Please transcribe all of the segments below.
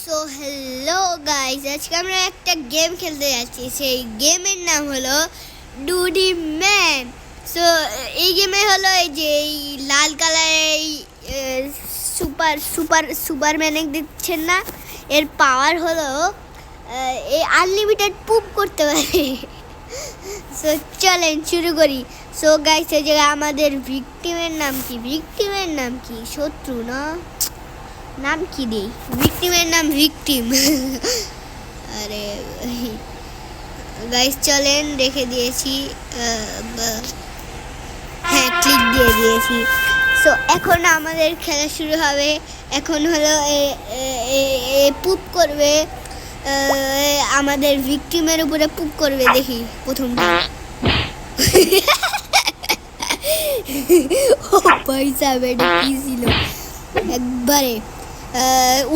So hello guys, আজকে আমরা একটা গেম খেলতে যাচ্ছি। সেই গেমের নাম হলো ডুডি ম্যান। সো এই গেমে হলো এই যে এই লাল কালারের সুপারম্যান দিচ্ছেন না, এর পাওয়ার হলো এই আনলিমিটেড পুপ করতে পারে। সো চলেন শুরু করি। সো গাইস, এই জায়গায় আমাদের ভিকটিমের নাম কি শত্রু না, নাম কি দেই? ভিকটিমের নাম ভিকটিম। আরে গাইস চলেন, রেখে দিয়েছি, হ্যাঁ ক্লিক দিয়ে দিয়েছি। সো এখন আমাদের খেলা শুরু হবে। এখন হলো পুপ করবে, আমাদের ভিকটিমের উপরে পুপ করবে। দেখি প্রথমটা। ও ভাই সাহেব, এটা কি ছিল? একবারে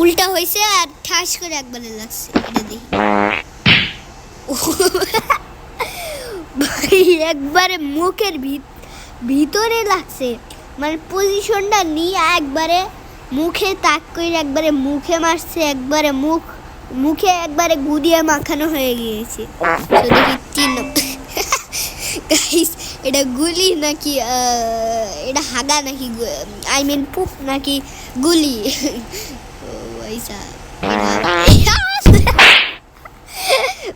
উল্টা হয়েছে আর ঠাস করে একবারে লাগছে। এটা দেখি ভাই, একবারে মুখের ভিতরে লাগছে, মানে পজিশনটা নিয়ে একবারে মুখে তাক করে একবারে মুখে মারছে। একবারে মুখে একবারে গুদিয়ে মাখানো হয়ে গিয়েছে। দেখি 3 নম্বর। গাইস, এটা গুলি নাকি এটা হাগা নাকি, আই মিন পুপ নাকি গুলি?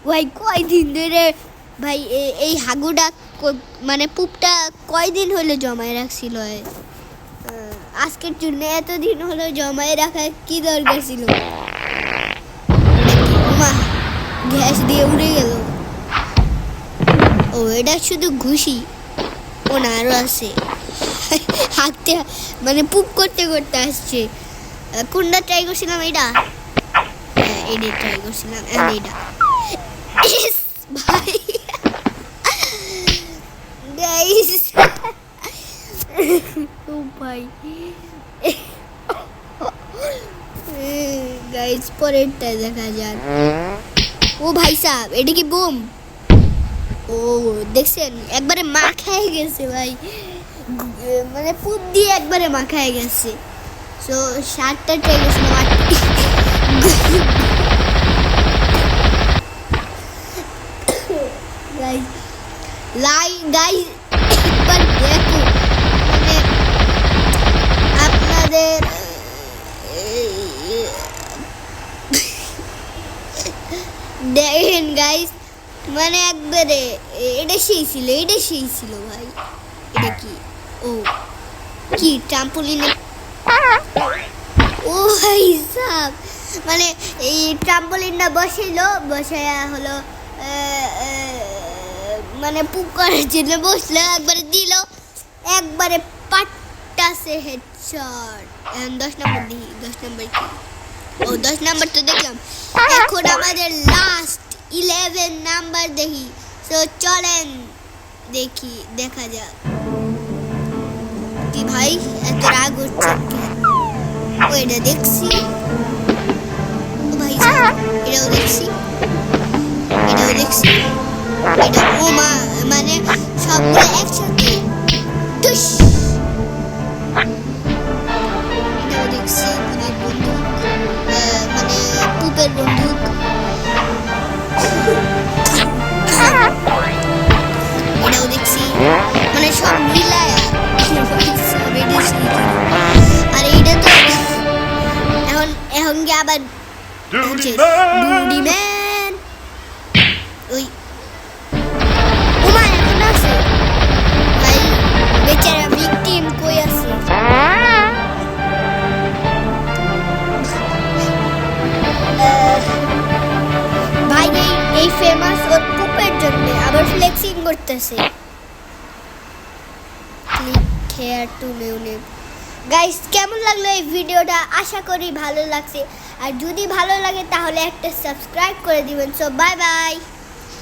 ভাই কয়দিন ধরে ভাই এই হাগুটা মানে পুপটা কয়দিন হলো জমায় রাখছিল? আজকের জন্য এতদিন হলো জমায় রাখা কি দরকার ছিল? গ্যাস দিয়ে উড়ে গেল। ও এটা শুধু ঘুষি, ও না আরো আছে। হাতে মানে পুপ করতে করতে আসছে। কোনটা ট্রাই করছিলাম? এটা এটা ট্রাই করছিলাম। এটা ভাই গাইস, ও ভাই গাইস, পরেরটা দেখা যাক। ও ভাই সাহেব, এটা কি বোম? ও দেখছেন, একবারে মাখায় গেছে ভাই, মানে পুপ দিয়ে একবারে মাখায় গেছে। সো 7টা ট্রাই করছিলাম। গাইস একবার দেখো, মানে আপনাদের দেখেন গাইস, মানে একবারে এটা সেই ছিল ভাই। এটা কি? ও কি ট্রাম্পোলিনে? ও ভাই সাহেব, মানে এই ট্রাম্পোলিনটা বসায়া হলো মানে পুক করার জন্য বসলো, একবারে দিল, একবারে পাট্টাছে হেডশট। 10 নম্বর দেখি, 10 নম্বর কি? ও 10 নম্বর তো দেখলাম। এখন আমাদের লাস্ট 11 নাম্বার দেখি। তো চলেন দেখি, দেখা যাক। কি ভাই এত রাগ হচ্ছে? ও এটা দেখছি, ও ভাই এটাও দেখছি, এটা ও মা, মানে সবগুলো একসাথে। এটাও দেখছি, পুনের বন্দুক, মানে পুপের বন্দুক। এটাও দেখছি, মানে সব মিলায়। আর এইটা তো এখন কি আবার ডুডি ম্যান? ওই ওমা এখন আছে ভাই, বেচারা ভিকটিম কই আছে? ভাই এই ফেমাস ওর পুপের জন্য আবার ফ্লেক্সিং করতেছে। Click here two new. Guys, কেমন লাগলো এই ভিডিওটা? আশা করি ভালো লাগছে। আর যদি ভালো লাগে তাহলে একটা সাবস্ক্রাইব করে দিবেন। So bye bye.